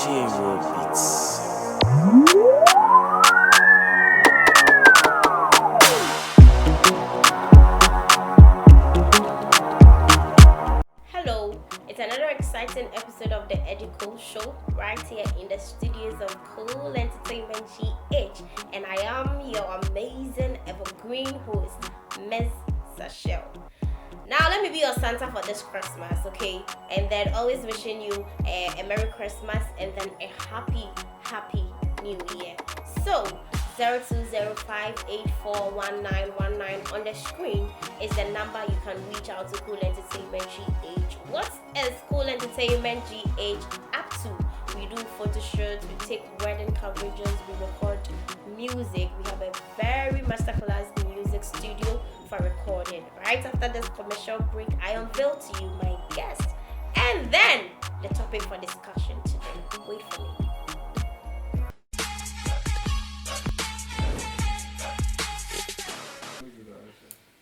J-Roll Beats. Hello, it's another exciting episode of the Edico Show right here in the studios of Cool Entertainment GH, and I am your amazing evergreen host, Ms. Sachelle. Now, let me be your Santa for this Christmas, okay? And then always wishing you a Merry Christmas and then a happy New Year. So, 0205841919 on the screen is the number you can reach out to Cool Entertainment GH. What is Cool Entertainment GH up to? We do photo shoots, we take wedding coverages, we record music. We have a very masterclass music studio for recording. Right after this commercial break, I unveil to you my guest and then the topic for discussion today. Wait for me.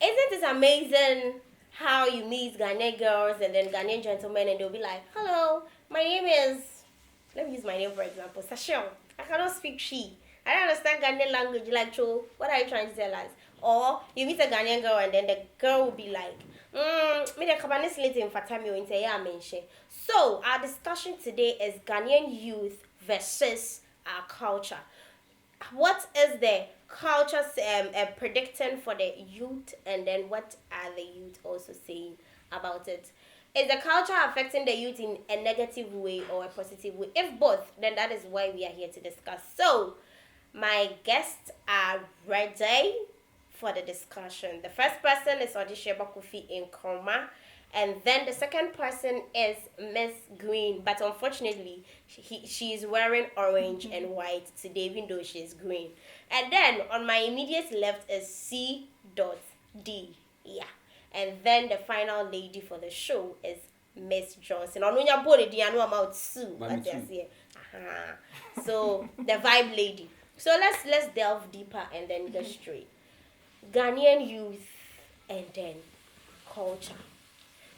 Isn't it amazing how you meet Ghanaian girls and then Ghanaian gentlemen and they'll be like, hello, my name is, let me use my name for example, Sachelle. I cannot speak she. I don't understand Ghanaian language. Like, Cho, what are you trying to tell us? Or you meet a Ghanaian girl and then the girl will be like, me the Cabanis late in Fatamio in Mention. So, our discussion today is Ghanaian youth versus our culture. What is the culture predicting for the youth, and then what are the youth also saying about it? Is the culture affecting the youth in a negative way or a positive way? If both, then that is why we are here to discuss. So, my guests are ready for the discussion. The first person is Odisheba Kofi in Nkrumah, and then the second person is Miss Green. But unfortunately, she is wearing orange and white today, even though she is green. And then on my immediate left is C.D. Yeah. And then the final lady for the show is Miss Johnson. On your body, I know I'm out Sue. So the vibe lady. So let's delve deeper and then go straight. Ghanaian youth and then culture.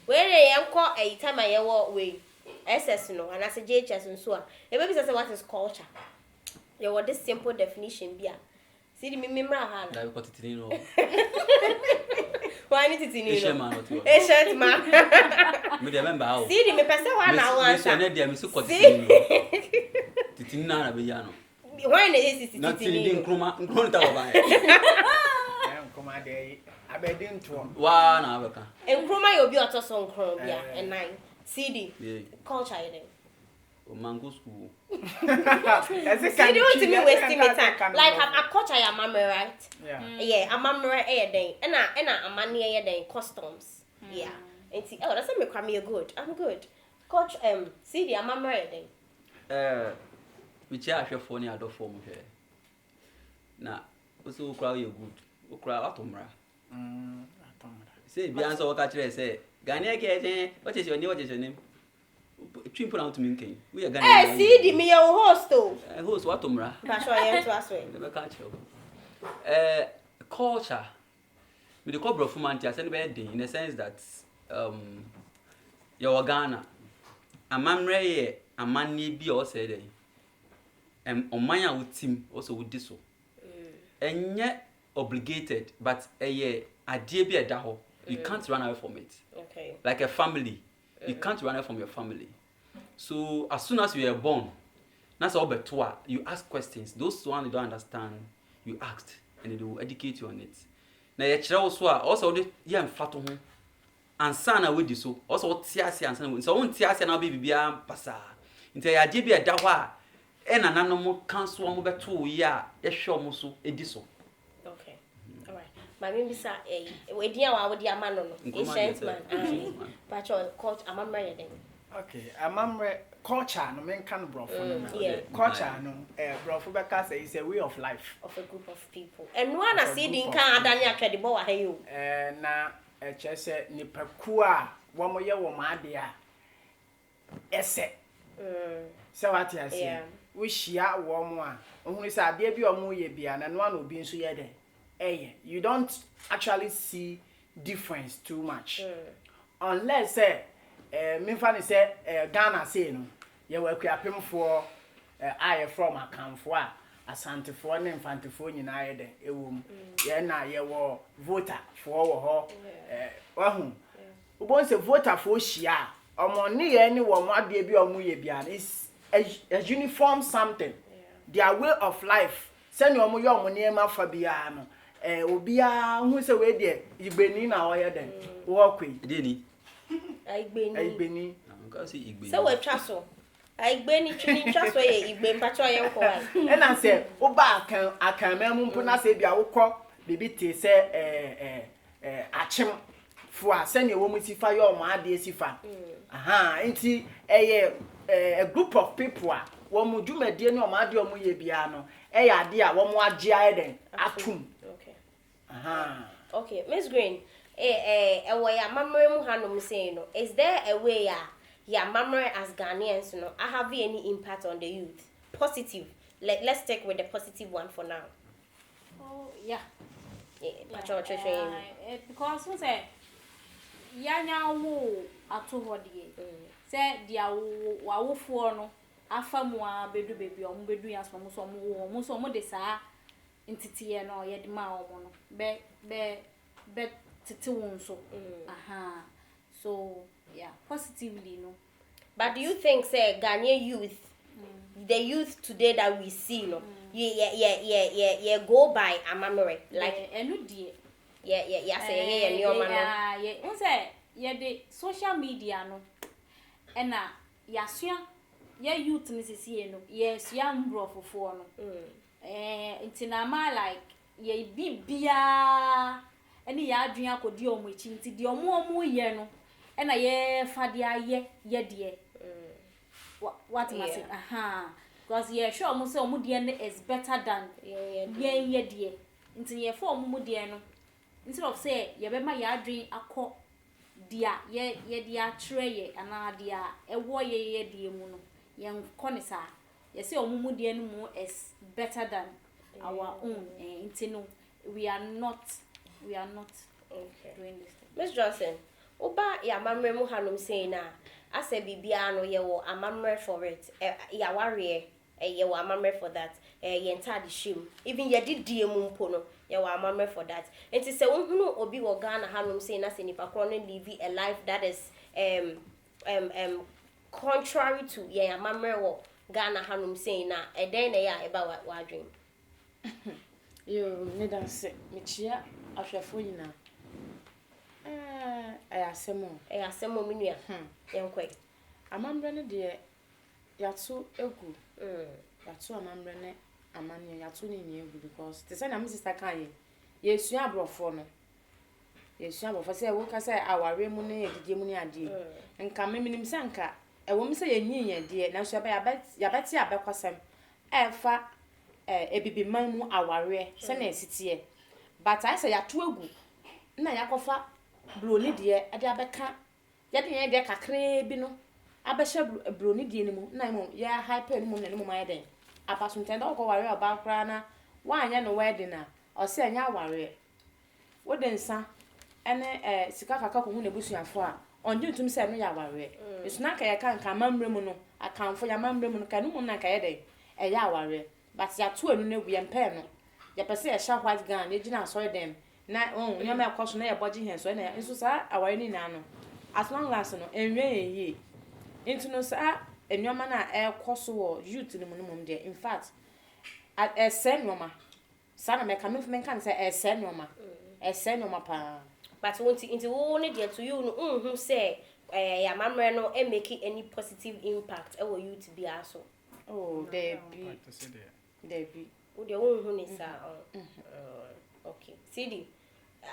Where I am called a time I walk way. SS no, and I say JHS and so on. A baby says what is culture. You want this simple definition be. See the mimra hand. I got it in. Why need it in Asian man or two. Asian man. Me remember how. See the me person one now one. See, I need so cut it. Titina na be yano. Why is it? Not in Nkrumah, Nkrumah ta oba. Nkrumah dey abedin to. Wa na abeka. Nkrumah you be oto so Nkrumah bia and 9. CD. Culture then. Mango school. See, you want to me wasting my time. Like a culture ya mama, right? Yeah, a mama eh then. And a money eh then customs. Yeah. And see, oh, that's me cram you good. I'm good. Coach CD a mama eh then. We share a phone ya do form here. Na, also crowd you good. O crowd atomra. Say bi answer what catch say. Ghanaian ke what is your name? What is your name? Twin put out to me, King. We are Ghanaian. Eh, see, me your host, though. Host, what, Umra? That's why I am to ask you. Never catch you. Culture. With the corporate humanity, I said, in the sense that, you're Ghana. A man ray, a man need be also there. And on my own team also would do so. And yet, obligated, but a year, a dear be a daho. You can't run away from it. Okay. Like a family. You can't run away from your family. So as soon as you are born, that's all but you ask questions. Those one you don't understand, you asked, and they will educate you on it. Now your child also the young fat home, and son with this so also tiasi and son. So on tiasi and I'll be pasa. Until your DB a dawa, and an animal can't swam over 2 years. A show musu ediso. Okay. All right. My name is we dear one with your man no. Ancient man. Patrol coach I'm married then. Okay, culture no men can bro for yeah. Culture no bro for because it's a way of life of a group of people. And one I see the can Daniel credible wa you. Na chese ni pakua wo mo ye wo ma de a ese. So what you say? We share wo mo a ohunu say ade bi o mo ye bia na no an obi nso ye den. You don't actually see difference too much. Unless say me fan say Ghana say no ye wa kuapemfo aye from akamfo a asantefo ne mfantefo nyina ye den ewom ye na ye wo voter fo wo ho wahu ubonse voter fo hia omo ne ye ni wo mo ade bi omo ye bia is a uniform something their way of life send omo ye omo ne ma fa bia no obia hu se we de igbeni na wo ye den wo kwe Deni. Igbeni Nka si Igbeni. So we twa so. Igbeni twini twa so ye igbe mpacho ye nko wa. E na se wo ba akan memu mpo na se bia wo kọ bibi te se achim fo a se ne wo mu sifa ye omo ade sifa. Aha enti a group of people a wo mu dwumadie ne omo ade omo ye bia no ya ade a wo mu agye aye den atum. Okay. Aha. Okay, Miss Green, way ya memory mu hanom saying no. Is there a way ya memory as Ghanaians, you know, I have any impact on the youth? Positive. Let's take with the positive one for now. Oh, yeah. Because who say yanya wo ato hodie. Say dia wa wo fo no afa mu a bedu bebi o mu bedu yaso mo so mo de saa ntitiye no ye de ma o mo no be titi won so aha so yeah positively no. But do you think say Ghanaian youth the youth today that we see no yeah go by amamere like enu die say yeah no yeah say yeah the social media no ena yasua yeah youth ni sisi no yes ya mbrofofo no ntina ma like ye bibia eni ya adwen akodi omo echi nti de omo ye no ena ye fade aye ye de what must say aha because ye sure omo say omo de is better than ye de nti ye for omo de no instead of say ye be ma ya adwen akọ dia ye de atre ye ana dia ewo ye de mu no ye konisa ye say omo de no mu is better than our own nti no we are not okay doing this thing. Miss Johnson, oba ya mamre mu hanom saying na ase bibia no ye wo amamre for it ya ware ye wo amamre for that ye ntade shim even ye didie mu mpo no ye wo amamre for that enti se unhunu obi wo Ghana hanom saying na se nipa kro no live a life that is contrary to ye amamre wo Ghana hanom saying na eden na ya eba wa dream. Yo, me dan se me chia ahwefo nyina. Ayasemo me nua. Yenkwe. Amambre ne de yato egu. Yato amambre ne amane yato ne nyi egu because te say na me sister kan ye sua abrofo no. Ye sua abrofo say wo ka say aware mu ne edidie mu ne ade. Nka me minim se nka ewo me say ye nyi ye de na so ya beti abekwasem. Efa ebibi man mu aware se na esitie. But I say yato egu na yakofa broni de ade abeka yade ye de kakra bi no abehye broni de ni mu na mu ya hyper ni mu na ni mu ma yeden abaso ntenda ko ware oba kra na wa anya no wedding na o se anya aware wo de nsa ene sika kaka ko hu na busuafo a onje ntum se no ya aware esu na ka ya kan ka mamre mu no akanfo ya mamre mu no ka no mu na ka yeden ya aware but ya to enu na gu ye mpe no ya pese ya sha white gown e gina so dem na nyoma ekoso na ye boji hen so na nso sa aware ni na no as long as no enwe ye into no sa nyoma na ekoso wo youth ni mu de in fact esen nyoma sa na me kan say esen nyoma pa But won't into only there to you no say ya mamre no e make any positive impact e will you to be also. Oh there be Wo de wonhu ni sa okay CD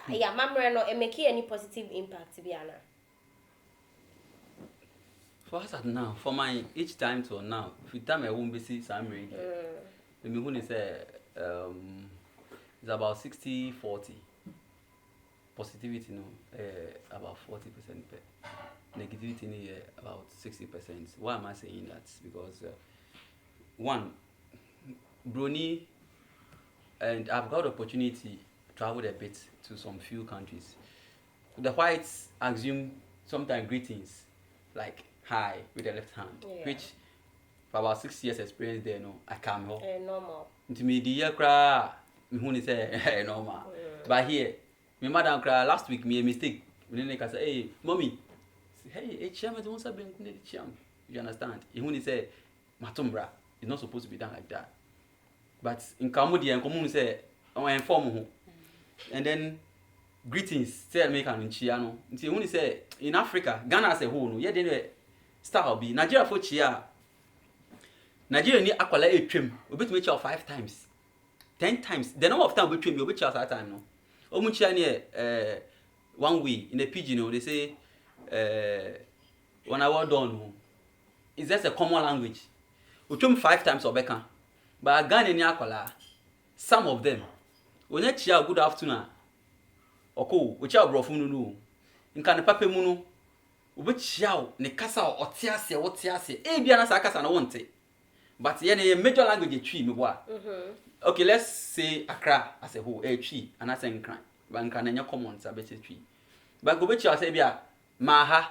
ya mamre no e make any positive impact be ana. For us at now, for my each time to now, if you time I won't be see some ready. The me who say it's about 60-40. Positivity no about 40%, negativity no about 60%. Why am I saying that? Because one, Brony, and I've got the opportunity to travel a bit to some few countries. The whites assume sometimes greetings like hi with the left hand, which for about 6 years experience there, no, I come here. Normal. Into me, the year cry, me who say normal. But here, my madam cry last week, me a mistake. Me nene say, hey, mommy, hey, chairman wants to be in cham. You understand? He who say, matumbra, it's not supposed to be done like that. But in Kamudi and Komun say, I inform who. And then greetings, say American in Chiano. Until when say in Africa, Ghana as a whole, no, yeah, then start be Nigeria for Chia. Nigeria need acquire a trim, we bet me 5 times, 10 times. The number of time we trim, we bet at time no. Omunchia near 1 way in the pidgin, no, they say when I was done, it's just a common language. We trim 5 times or better. But Ghana ni acquire some of them. When you chia good afternoon. Oko, we chia brofunu no. Nka ne papa mu no, we chia ne kasa otiase wotiase. E bia na sa kasa na wonte. But ye na major language twi me boa. Okay, let's say Accra as a whole, twi and as Nkran. But nka na nya common sa beti twi. But go be chia say bia maha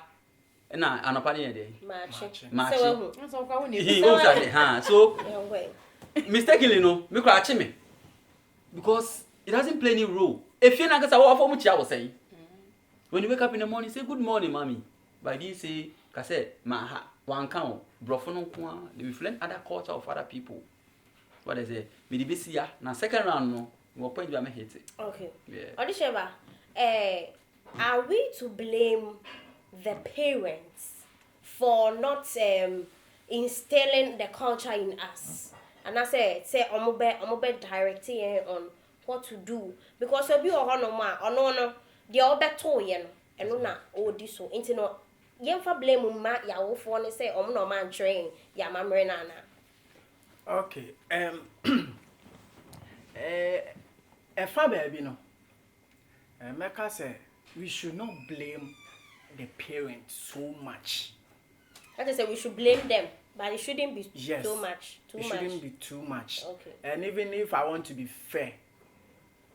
na anopa ne dey. Machi. So kwa woni. He owns that. So mistakenly no, me kwa achi me. Because it doesn't play any role. If you're not going to say, what I was saying, when you wake up in the morning, say good morning, mommy. But you say, "Kase, maha, one count, brofono kwa." They reflect other culture of other people. What I say, me the best year. Now second round, no, what point do I make it? Okay. Yeah. Odisheba, are we to blame the parents for not instilling the culture in us? And I say omobe directing on what to do, because obi o hono ma ono de obeto ye no eno na odi so nti no yemfa blame ma ya wo fo ne say omo no man train ya mamre na na. Okay, efa baby no, Meka say we should not blame the parents so much. That is say we should blame them, but it shouldn't be too much. It shouldn't be too much. Okay. And even if I want to be fair,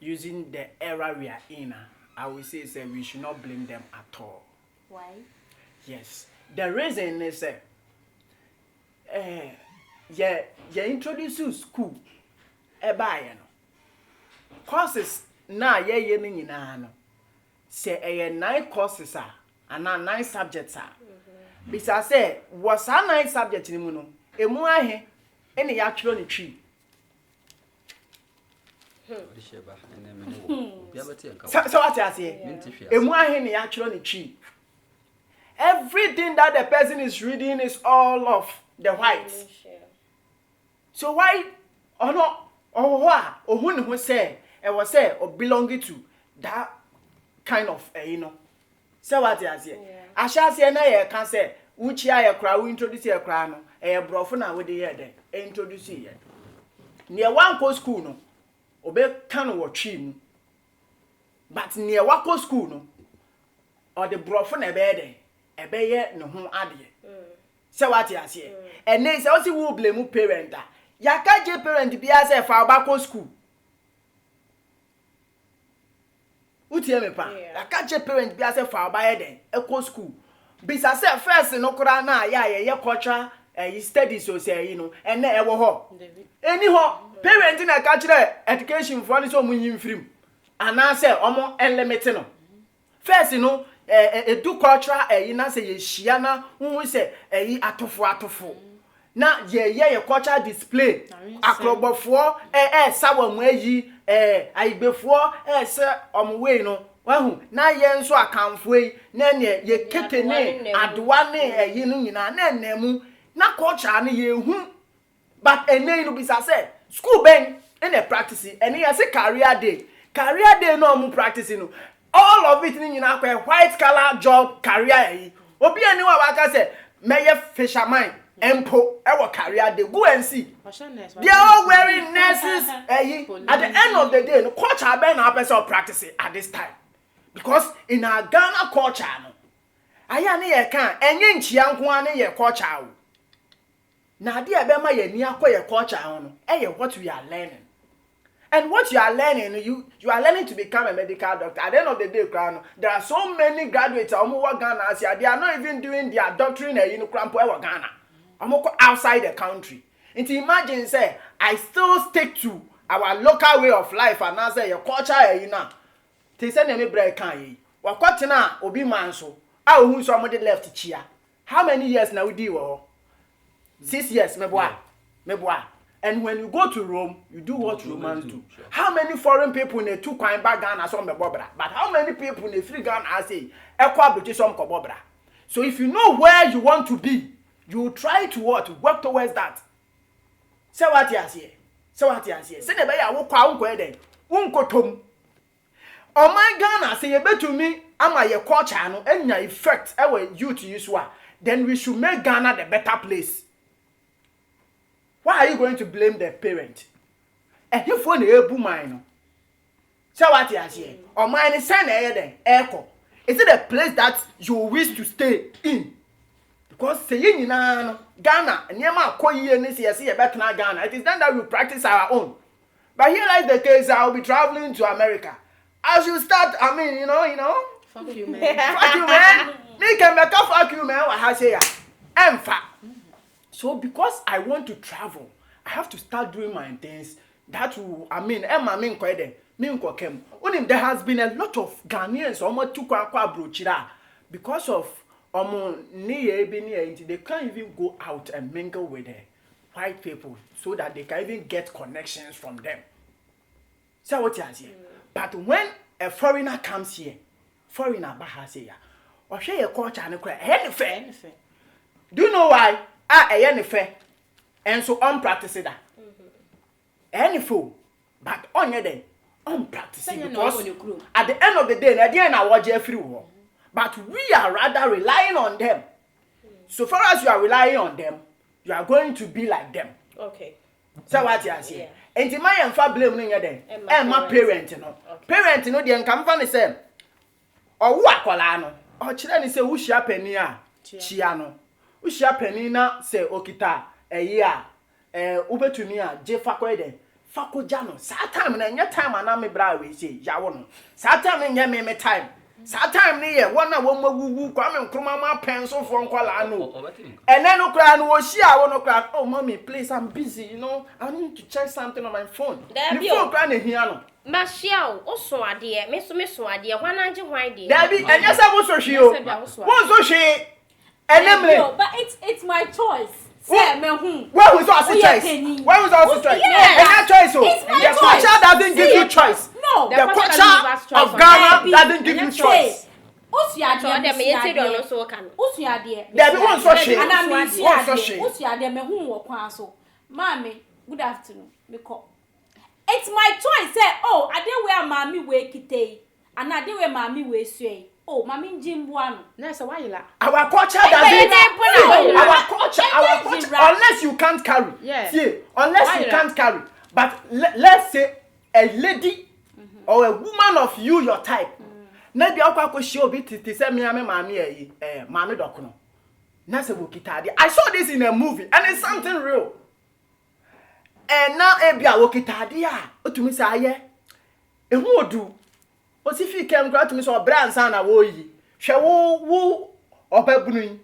using the era we are in, I will say we should not blame them at all. Why? Yes. The reason is you introduce school courses na ye ni nyina no. Say 9 courses and 9 subjects Bisa say was 9 subjects ni mu no. Emu ahe ene ya twero ni twi. So what I say? Emu ahe ne ya twero ni twi. Everything that the person is reading is all of the whites. So why ohun who say it was say or belonging to that kind of so what I say? I shall say na ye can say which ya kra we introduce ye kra no brofo na we dey here dey introduce ye. Near one co school no obe kan wo twi mu. But near one co school no or the brofo na be dey ebeye ne ho ade. So what I say? And then say we will blame parent ya ka je parent bia say fa ba co school. Utie me pa. Ya ka je parent bia say fa ba ye den e co school. Bisa say first no kura na ya ye culture studies so say and na e wo ho. Eni ho parent na ka kire education for ni so mu yin film. Ana say omo limit no. First do culture na say ye hia na hu say atofo. Na ye culture display akrobofo sawa mu ayi ayigbefo se omwe no wahu na ye nso akamfo yi na ne ye ketene adoa ne no nyina na nemu na culture ne ye hu but ene no bisa say school ben in a practice ene ye say career day no mu practice no all of it ni nyina kwa white collar job career yi obi eni wa waka say meye fisherman empo ewo career day go and see they are all wearing nurses at the end of the day no culture ben na person practice at this time because in our Ghana culture no aya ne ye kan enye nchia nko ane ye culture o na de e be ma ye ni akoye culture ho no what we are learning. And what you are learning, you are learning to become a medical doctor. At the end of the day, there are so many graduates who work Ghana. They are not even doing their doctorate in Ghana. Omoko outside the country. And imagine say I still stick to our local way of life and now say your culture you know. They say me break kan yi. Wakotena obi manso. A ohun so amode left chia. How many years now we do? 6 years, meboa. And when you go to Rome, you do what Romans do. Sure. How many foreign people in a 2 coin bag Ghana some bobra? But how many people in a 3 Ghana say equa British some bobra? So if you know where you want to be, you try to what? Work towards that. Say what you say. Say the beya wo kwa unko eden. Unko tom. O my Ghana say you to me ama ye culture no enya effect our youth use wa. Then we should make Ghana the better place. Why are you going to blame the parent? And you phone a mine. So what you say? Or mine send echo. Is it a place that you wish to stay in? Because saying Ghana, Nyama Koyi and see a better Ghana. It is then that we practice our own. But here lies the case, I'll be traveling to America. As you start, I mean, you know. Fuck you, man. Fuck you, man. Me can make a fuck you, man. What I say? So because I want to travel, I have to start doing my things. That will, I mean, there has been a lot of Ghanaians almost to brochira because of they can't even go out and mingle with the white people so that they can even get connections from them. So what you say? But when a foreigner comes here, foreigner bahasa or share your culture and anything. Do you know why? Fair. And so unpracticed that. Any fool. But on your day, unpracticed because at the end of the day, again I watch everyone. But we are rather relying on them. So far as you are relying on them, you are going to be like them. Okay. So what you say? And my and fa blame no yede. My parent no. Parent no dey nka mfa ne say. Owo akwala no. O kire ne say wo hia pani a chia no. Ushia penina se okita eyi a ubetumi a je fakọ eden fako jano sa time na nya time ana me bra we say yawo no sa time nya me time sa time ni ye wona wo magugu kwa me nkroma ma penso fo nkwala no ene no kra no wo hia wo no kra oh mommy please I'm busy you know I need to check something on my phone the phone kra na hia no Marshall oso ade me so ade hwana anje hwan de Dabi enya se wo so hwi o wo so hwi No, but it's my choice. Say me hu. Where was our choice? Where was our choice? And that choice, the culture doesn't give you choice. No, the culture of Ghana doesn't give you choice. Osuade me yete do no so kan. Osuade. There be one so shey. And I'm Osuade me hu wo kwan so. Mami, good afternoon. Me call. It's my choice. Say, oh, ade where mami we kitei. And ade where mami we sue. Oh, mami njimbuano. Na say why you la? Our culture doesn't. Our culture. Unless you can't carry. Yeah. See, unless you can't carry. But let's say a lady or a woman of your type. Na bi akwa ko show bi titi say me mami mami dokono. Na say wo kitade. I saw this in a movie and it's something real. And now ebia wo kitade a otumi say aye. Ehu odu. Osifi kem gra to me so bransan na wo yi hwe wo obabunu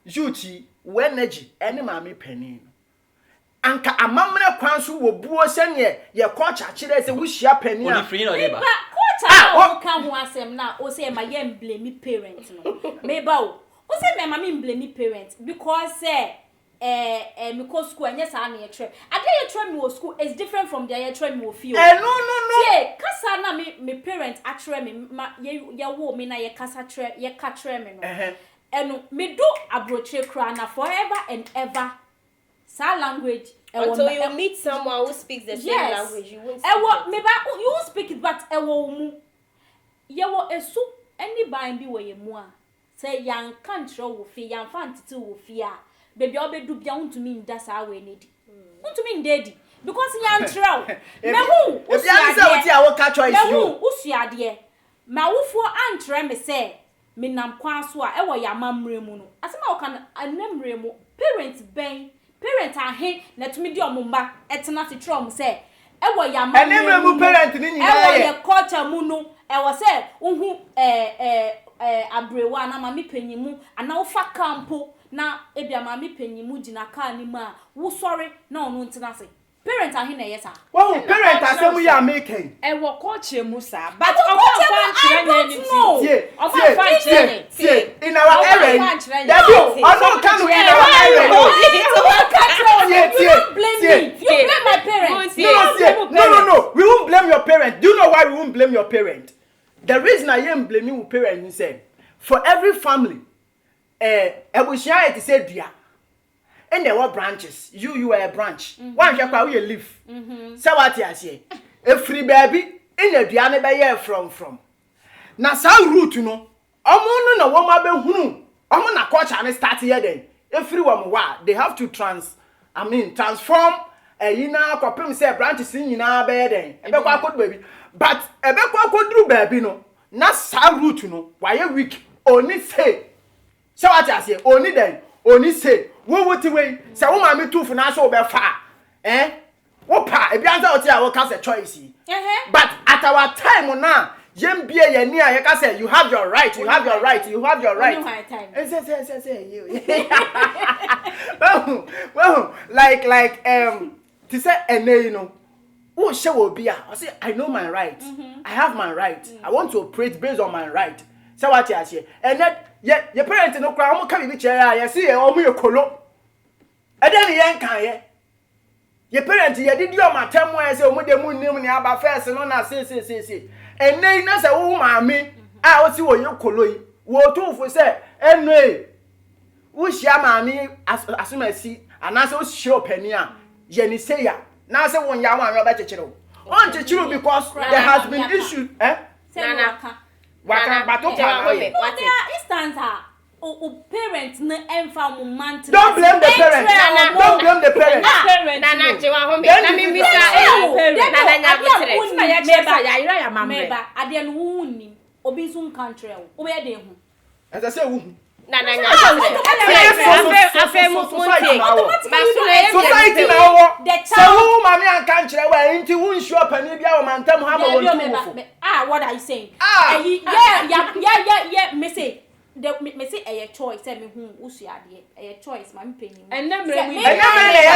youth wo energy ene maame pani anka amamre kwan so wo buo sene ye culture kire se wo hia pani a free no neighbor culture ka ho asem na o say ma ye blame parent no me ba o say me ma me blame parent because me go school and yes I na trip ade ye trip me school is different from the ye trip me feel no yeah kasa na me parent actually me ye wo me na ye kasa trip ye ka trip me no eno me do abroche kra na forever and ever sa language until you meet someone who speaks the same language you won't speak me ba you won't speak it but ewo mu ye wo esu any ban bi wo ye mu a say yan country wo fi yan fantiti wo fi a baby obedu bia untumi nda sa we need untumi ndedi because yan traw me hu usuade ma wofo antre me say me nam kwa so a e wo yamamre mu no asema wo kan anamre mu parent ahe na tumi di omumba etena se traw mu say e wo yamamre mu parent ni nyina ye culture mu no e wo say unhu abrewa na ma me panyimu ana wo fa campo na ebia mami penyimu gina car ni ma wo sorry na ono ntina se parent ahe na yesa well parent asem ya making e wo culture mu sa but fan chire see in our area that you also can in our area you blame my parents no we won't blame your parent. Do you know why we won't blame your parent? The reason I am blaming your parent is say for every family ebushia it say dia and there were branches. You are a branch. One shall call you a leaf. So what you say? A free baby in a diana by from. Now, some root, you know. I'm on a woman be who. I'm on a coach and start here then. Everyone, they have to transform a yina copy say branches in our bed then. A could baby. But a back could do baby no. Not some root, you know. Why a week only say. So what I say, only then, only say. Wo wuti we say wo ma me tu funa so be fa wo pa e bia nza oti a wo ka say choice but at our time now yem bia ye ni a ye ka say you have your right say you well like to say you know who she will be I say I know my right. I have my right. I want to operate based on my right. So what you say and that your parents no cry am can be chair you see o mu kolo e dey yen kan ye your parents ye did your matem wey say o mu de mu nim ni aba first no na say and then na say wo maami a o si wo ye kolo yi wo tufo say enwe wo hia maami asumasi ana say o hia opani a ye ni say ya na say won ya wan yo ba chechire on chechire because there has been issue nana waka bato pa what instance parents na enfa mo monthly don't blame the parents don't blame the parents nana je wa ho me na me misa nana nya botre na ya chesa ya ira ya mamre meba ade no wunnim obi sun country wo be de hu as say wu nana nya afa mo society na wo so wu mami an kan kire wa nti wu nsure pani bia wo mantam ha ma won tu what are you saying yeah me say me say a choice say me hu usuade a choice ma mpenyi and them me a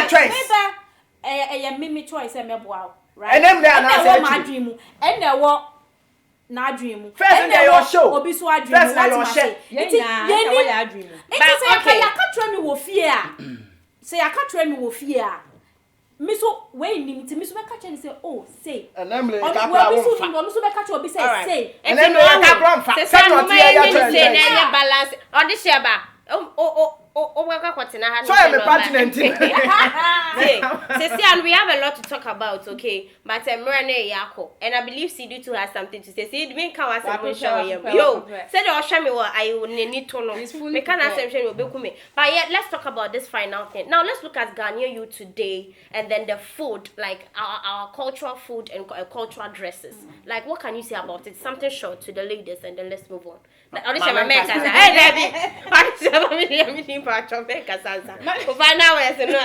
choice me choice say me boa right and them na say my dream and there wo na dream first day your show obi so dream what ma say yeah dream but okay ya ka try me wo fie a say ya ka try me wo fie a me so we nim ti me so be ka try say oh say and them le ka pra wo so be ka try obi say and them le ka pra fa say no ti ya say na ya balance on this year ba o waka kwatena ha so I'm a partner say and we have a lot to talk about, okay, but Mrene Yako and I believe CD too has something to say. See didn't come as a show yo said or show me what I would need to know we can assumption will be me but yet let's talk about this final thing. Now let's look at Ghanaian youth today and then the food, like our cultural food and cultural dresses. Like what can you say about it? Something short to the ladies and then let's move on. Audition make us hey Debbie audition me part make us answer find out where no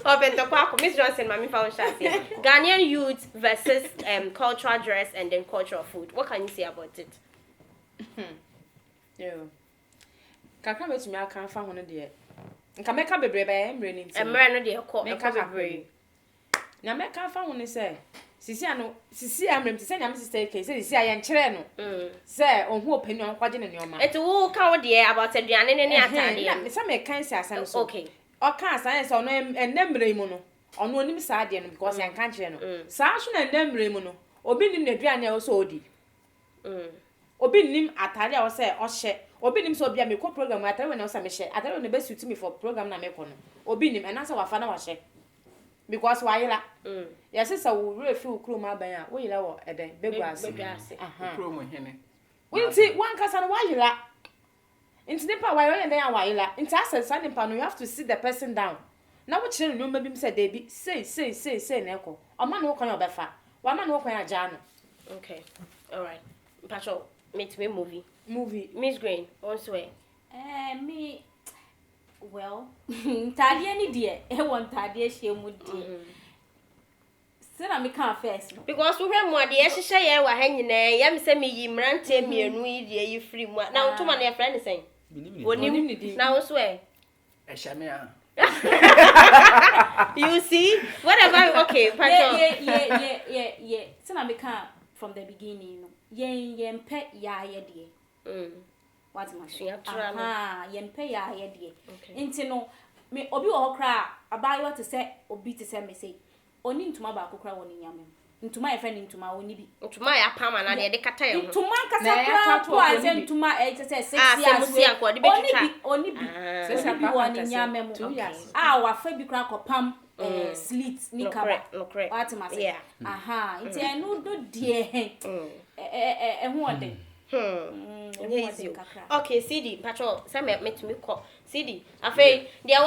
open to kwako Miss Johnson mami foundation Ghanaian youth versus cultural dress and then cultural food. What can you say about it? Yo kaka betumi aka fa ho no de nka meka bebre ba emre ni nti emre no de ko meka bebre na meka fa ho ni say sisi amrem ti say nyam sister ke say sisi aye nkyere no say ohu opani on kwaje ne neoma eti wo ka wo de about aduane ne atade na say me kan si asam so okay o kan asam say ono enemre mu no ono onim sa ade no because yan kan kyere no sa so na enemre mu no obi nim na aduane a wo so odi obi nim atade a wo say o hye obi nim so obi a me ko program atare we na wo say me hye atare we na be suit me for program na me ko no obi nim and say wa fa na wa hye because why la yes say wo refi ukru ma ban a wo yira wo eden begwase ukru mo hene winti wan kasa no wa yira inti nipa wa yira den a wa yira inti asesa nipa no you have to sit the person down na wo kire no ma bi say dey bi say na ekọ o ma no kwan obefa wa ma no kwan aja no okay all right patrol meet me movie Miss Green also me well tadie ni de e won tadie hye mu de say na me kan first because we hwe mu de e hye ye wa ha nyina ya me say me yi mrante mienu yi de yi free mu na to ma na friend say Now swear. Eshamia. You see? Whatever, okay, Yeah. So I become from the beginning, yen pet ya dear. What's my share? Yen pay ya dear. Into no, me obi or cry about what to say, or be to say me say, only into my back cry on in yamin. Into my friend into my only to my apartment and the decatay. To my casa, twice and to my 6 years. Only be one in yamin 2 years. Our Fabi crack or pump. Slits, no correct. What am I saying? Aha, it's a no dear. And one day. Okay, CD, patrol, some met me call. CD, I say, there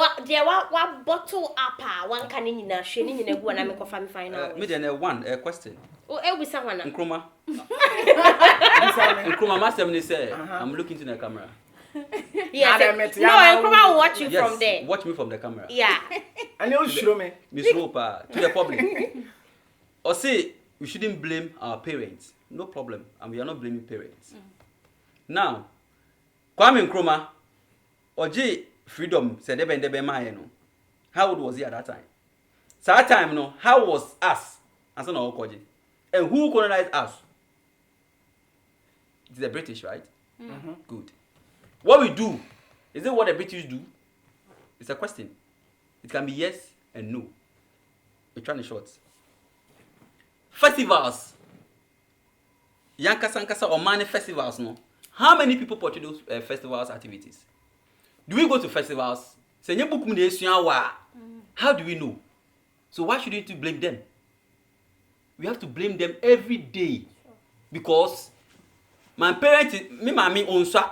what bottle up, one canning in a shading in a one I make a family final. One question. Oh, I'll be someone. Nkrumah. Nkrumah, master, say, I'm looking to the camera. Yes, no, Nkrumah will watch you from there. Watch me from the camera. Yeah. And you show me. Miss Roper, to the public. Or say, we shouldn't blame our parents. No problem. And we are not blaming parents. Now, Kwame Nkrumah, Oji freedom said how old was he at that time? So that time, no, how was us? And so no, and who colonized us? It's the British, right? Good. What we do, is it what the British do? It's a question. It can be yes and no. We're trying to short. Festivals. Yankasa or Mani festivals, no? How many people portray those festivals activities? Do we go to festivals? How do we know? So why should we blame them? We have to blame them every day. Because my parents, me mami onsa,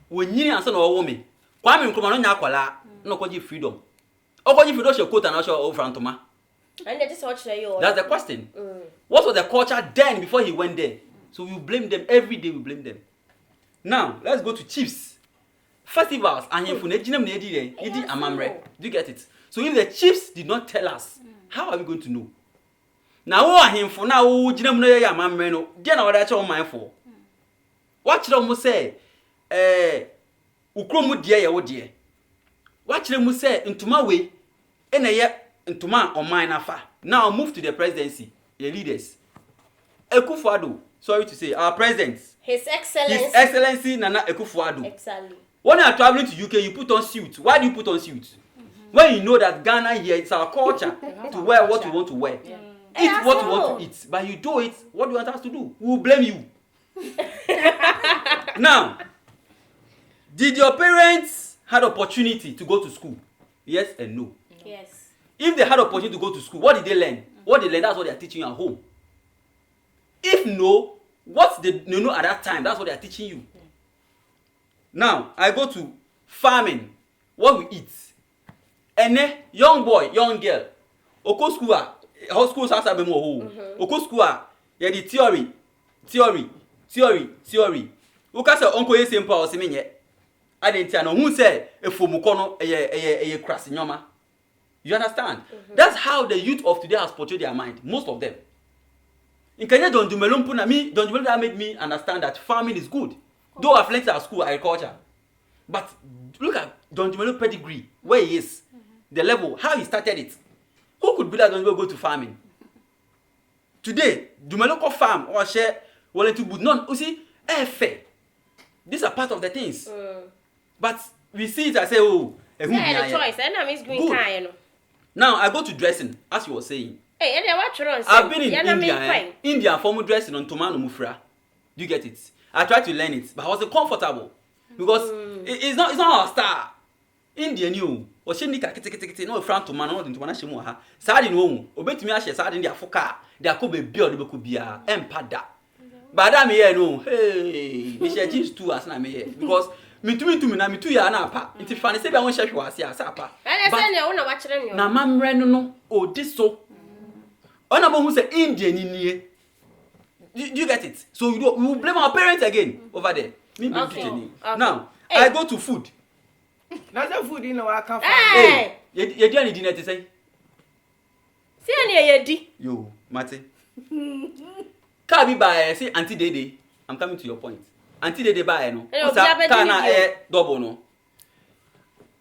when you answer no woman, Kwame Nkrumah no nyakwala, no kwaji freedom. Okoji freedom should quote and also over Antoma. And they just watch you. That's the question. What was the culture then before he went there? So we blame them every day. We blame them. Now let's go to chiefs. Festivals and do you get it? So if the chiefs did not tell us, how are we going to know? Now who are him for now? For what should I say? Ukromu dear ya dear. What should I say into my way? And a year into my or mine afa. Now move to the presidency, the leaders. Ekufuado, sorry to say, our president. His Excellency Nana Ekufuado. Exactly. When you are traveling to UK, you put on suit. Why do you put on suit? When you know that Ghana here, it's our culture to wear what you want to wear. Eat what you want to eat. But you do it, what do you want us to do? We will blame you. Now, did your parents had opportunity to go to school? Yes and no. Yes. If they had opportunity to go to school, what did they learn? What they learn, that's what they are teaching you at home. If no, what they know at that time, that's what they are teaching you. Now, I go to farming, what we eat. And then, young boy, young girl, oko school, how schools have been more. Oko school, yeah, the theory. Uka say uncle is simple or semenye. I didn't know who said a fumukono a crass nyoma. You understand? That's how the youth of today has portrayed their mind, most of them. In Kenya, Don Dumelumpu na me, Don Dumelumpu made me understand that farming is good. Though I've learned at school agriculture. But look at Don Dumelumpu's pedigree, where he is, the level, how he started it. Who could be that Don Dumelumpu go to farming? Today, Dumelumpu farm or share well into good. None, you see, fair. These are part of the things. But we see it as say, oh, a choice. And I'm green kind. Now I go to dressing, as you were saying. Hey, and what you're on? I've been in India. India formal dressing on Tomano Mufra. Do you get it? I tried to learn it, but I wasn't comfortable because it's not our style. India knew. Or she nika kete no front to man into one shimu ha. Sadi no. Obetumi ahye sadi ndi afoka. They could be build be could be empada. But that me here no. Hey, me share jeans too as na me here because me tumi na me tu ya na apa. Nti fane se bia won hwehwe ase asa apa. And say na wona wa kire me. Na mamre no o diso. Ona bo hu say India ni nie. Do you get it? So we will blame our parents again over there. Me okay. Now, hey. I go to food. That's the food you know I can't find. Hey, you do any dinner to say? See any yedi? Yo, Mate. Can't be by say Auntie Dede. I'm coming to your point. until they buy no. Eh, Usa obi abedi kana ni bio. double no.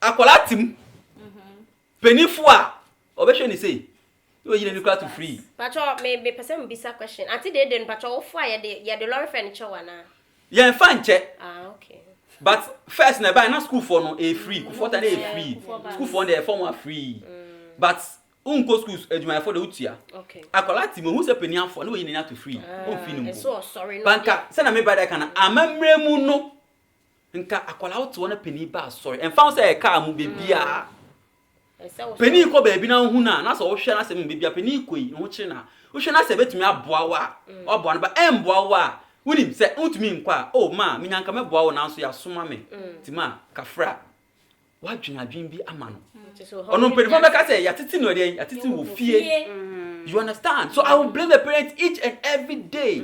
Akola tim. Penifo a obehwe ni say. You are you to free. Pacho me person bisa question. Until they den pacho wo fo ya the lorry furniture wana. Yeah, fan check. Ah, okay. But first na buy na school for no a free. For that a free. School for the form free. But unko schools eduma for the utia. Okay. Akola tim who say penny for no you need to free. O free no. So sorry no. Banka say na me buy that kana amamre mu no. Nka akola out one penny ba sorry. And found say car mu bebia. Penny ko baby na hu na so wo hwe na se me bebia penny ko yi no kire na. Wo hwe na se betumi aboa wa. Oboa no ba emboa wa. Wunim se untumi nkwa oh ma me nyanka meboa wo na so ya soma me. Tima kafra. Wa dwenadwen bi ama no. Ono penifo be ka say ya titi no dey ya titi wo fie. You understand? So I will blame the parents each and every day.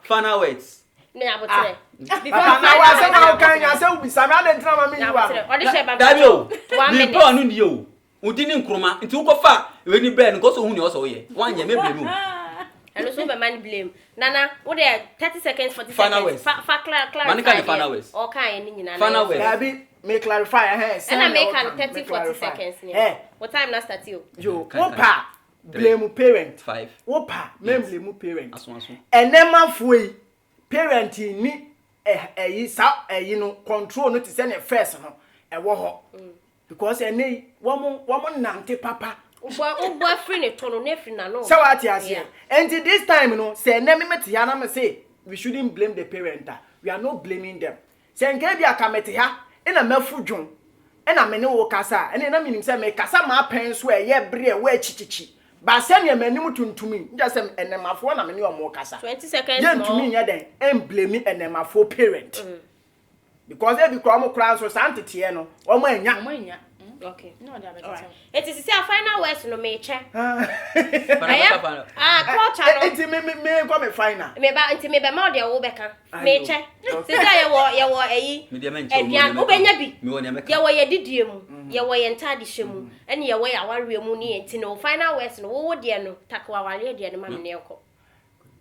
Final words. Me abotre. Papa na wa se ma kan ya se ubi sami adentra ma me yi wa. Odi she ba. Dario. 1 minute. Me pa anu ndi o. Udini nkroma nti ukofa we ni bread nko so hu ni o so ye. Wan ye me blame o. And so be man blame. Nana, what there 30 seconds 40 Final seconds. Clarify. Manika the final words. Or kan ni nyina. Final words. Dabi me clarify And I make an 30 40 seconds. Eh. What time na start you? Yo, opa blame parent. 5. Opa me blame parent. Aso. Enema foi parent ni yi sa yi no control no to say na first no e wo ho. Because ene wo nante papa. Ubo free ne tono na free na no. So what you say? And this time no say na me mete ya na me say we shouldn't blame the parent. We are not blaming them. Say nke bia ka mete ha e na mafudwon e na me ne wo kasa e na minim say me kasa ma pen so e ye bre e wa chichichi. Ba se ne manim tuntumi nja say enemafo na me ne o mo kasa. 20 seconds more. Yentumi nya den em blame enemafo parent. Because they be kro mo kra so santete no o mo anya. Okay. No, they are Alright. It is say final words no me che. Culture me come final. Me ba nti me be ma de wo beka. Me che. Se say ye wo eyi. Edian wo benya bi. Ye wo ye didie mu. Ye wo ye ntade hyemu. Ene ye wo ya ware mu ne nti no final words no wo de no takwa ware de no ma me ne ekọ.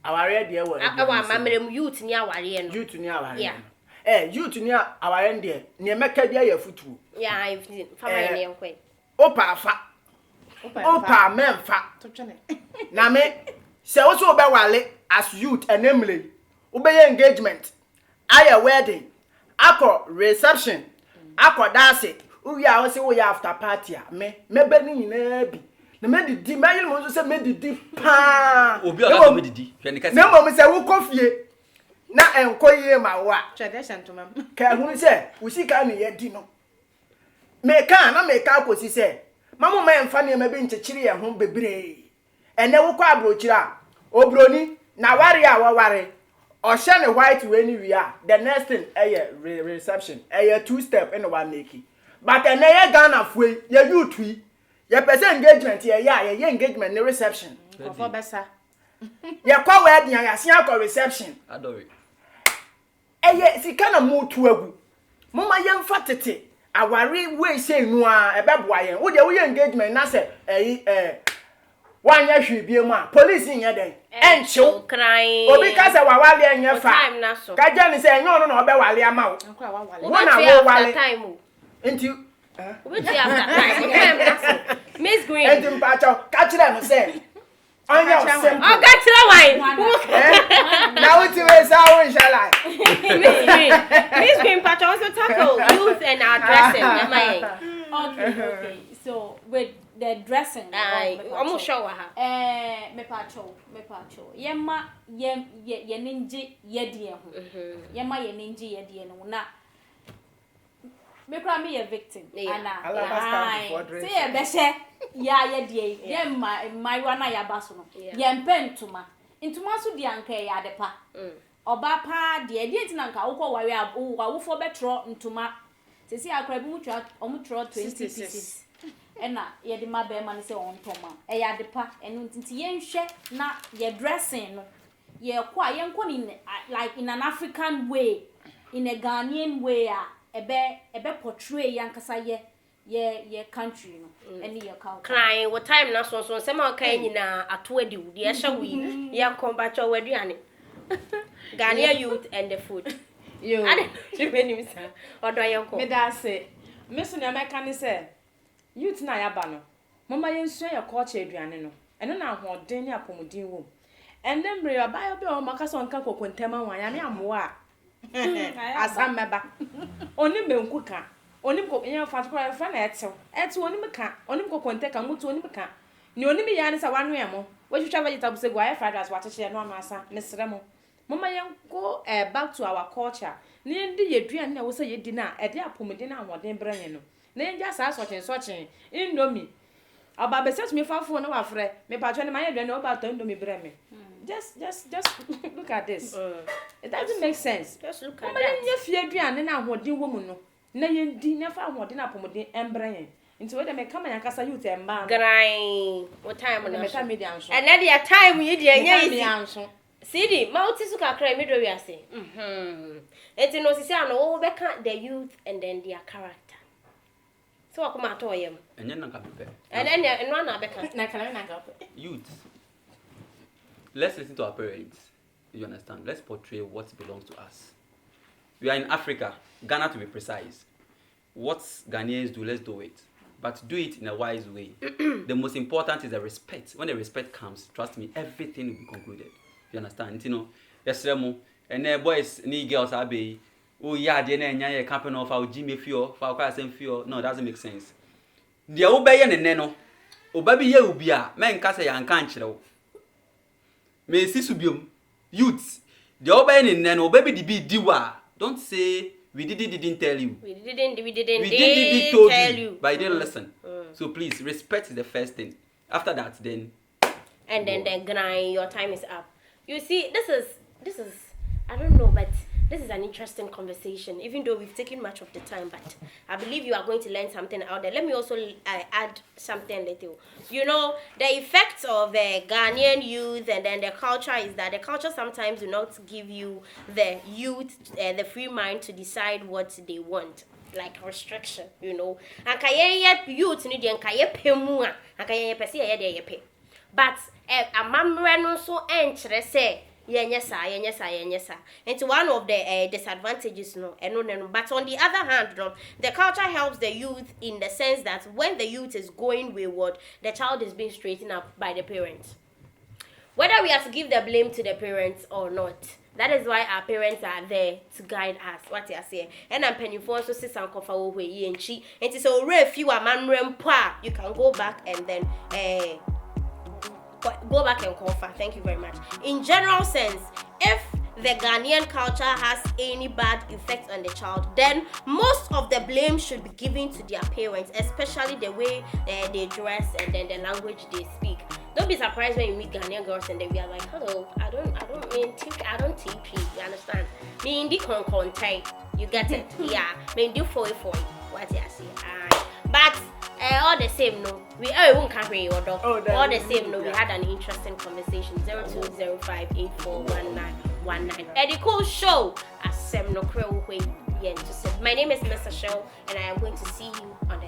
Aware de wo. Awa mamre mu youth ni aware no. Youth ni aware. Yeah. Youth ni aware de ne meka bia ya futu. Yeah, I've seen. Family ne nkwe. Opa afa. Opa memfa. Na me se wo so be wale as youth enemle. Wo be engagement. Aye wedding. Akọ reception. Akọ dance. Uwi a wo se wo ya after party a me be ni nyina bi. Na me didi mayil mo so se me didi pa. Obi a me didi. Hwe ne kase. Na mo se wo kofie. Na enkoyie ma wo a. Tradition to mam. Ka hunu se wo sika ne ye di no. Meka na meka akosi se mamu ma emfa ne ma be nchechiri ye ho bebre ene wo kwa abrochira obroni na ware a waware o hye ne white we ni wi a the next thing reception 2 step in one make but ene ye Ghana fuei ye youth wi ye person engagement ye engagement ne reception For besa. ye kwa wedding ya se akọ reception Adore. Sika na mutu agu mama ye mfa tete awari we say nu a ebeboa yen wo de wo engagement na say wanya hwibie mu a police nya den enchew obi ka say wawale enya fa ka je ni say enyo no na obewale ama wo wo na wo wale enti obi ti after time Miss Green enti mpacho ka kire no say anya simple o ka kire wine na wo ti we say wo inshallah Miss Green Pacho also tackle youth and our dressing. Okay. So with the dressing, almost show her. Me pacho. Yema ye ninji yedie ho. Yema ye ninji yedie no na. Me kra me ye victim. Ana. Say ye behye ya yedie. Yema my wana ya baso no. Ye mpentuma. Ntuma so di anka ya adepa. Oba pa de ntina nka wokọ ware awufo betro ntoma sesi akra bi mutwa omutro 20 pieces ena ye de ma be ma ne se on toma e ya de pa enu ntinti ye nhwe na ye dressing no ye kwa ye nko ni like in an African way in a Ghanaian way ebe portray yankasa ye country no any your culture crying what time na so se ma kan nyina ato adi wo de hye wi ye kombacho waduane Ghanaian youth and the food. Yo. I didn't know you sir. Or do you Me da say. Me so na meka ne say. Youth na ya ba no. Mama yensua ya culture aduane no. Eno na ahoden ne apomodin wo. And then bring your bio be o maka so nka kokontema wan ya me amoa. Asam meba. Oni menku ka. Oni ko yen fa to kwa fa na etew. Etew oni meka. Oni kokonte ka mutu oni meka. Ni oni me ya ne sa wanu emo. We twitwa vegetables go aye fried rice wacheche no amasa. Mesre mo. Mama yen go back to our culture. Ni ndi yeduane na wo say yedi na e de apomodin na ahoden branyen no. Na yen ja sa sochen indomie. Aba be set me fafo na wafre. Me patwa ne maye duane oba to indomie bre me. Just look at this. It doesn't make sense. Just look at that. Mama yen fie aduane na ahoden wo mu no. Na yen di na fa ahoden na apomodin embranyen. Into whether me come and kasa youth emba. Grind. What time on the meta media anso. And then your time you dey nya anso. Sidi, mauti su kakra me do we ase. Enti no sisi ano wo beka the youth and then their character. So akoma to yem. Enye na ka pepe. And then no na beka. Na kana na ka. Youth. Let's listen to our parents. You understand? Let's portray what belongs to us. We are in Africa, Ghana to be precise. What Ghanaians do, let's do it. But do it in a wise way. The most important is the respect. When the respect comes, trust me, everything will be concluded. You understand? You know, yes, Remo, and boys, ni girls, are be, oh, yeah, they are camping off our Jimmy Fio, for our same Fio. No, that doesn't make sense. The obey and neno, oh, baby, ye will be a man, Cassa, and can't you? May Sisubium, youths, the obey and neno, baby, the be diwa. Don't say, we didn't tell you. We didn't tell you. But you didn't listen. So please, respect is the first thing. After that, then. And then grind. Your time is up. You see, this is. I don't know, but this is an interesting conversation. Even though we've taken much of the time, but I believe you are going to learn something out there. Let me also add something little. You know, the effects of the Ghanaian youth and then the culture is that the culture sometimes do not give you the youth the free mind to decide what they want. Like restriction, you know. And kaye youth ni di kaye pemu a, kaye pese ye de pe. But amamre no so enkyere say yenyesa. It's one of the disadvantages, no. But on the other hand, no, the culture helps the youth in the sense that when the youth is going wayward, the child is being straightened up by the parents. Whether we have to give the blame to the parents or not, that is why our parents are there to guide us. What you are saying, and I'm penny for so sit and cover over ye and she. And it's a rare few a man you can go back and then go back and cover. Thank you very much. In general sense, if the Ghanaian culture has any bad effect on the child, then most of the blame should be given to their parents, especially the way they dress and then the language they speak. Don't be surprised when you meet Ghanaian girls and they be like, hello, I don't TP, you understand? Me in the content, you get it? Yeah, me do for what you say. But all the same, no, we won't carry your dog. All the same, no, we had an interesting conversation. 0205841919. Eddie Cool Show at Semno Crow. My name is Mr. Show, and I am going to see you on the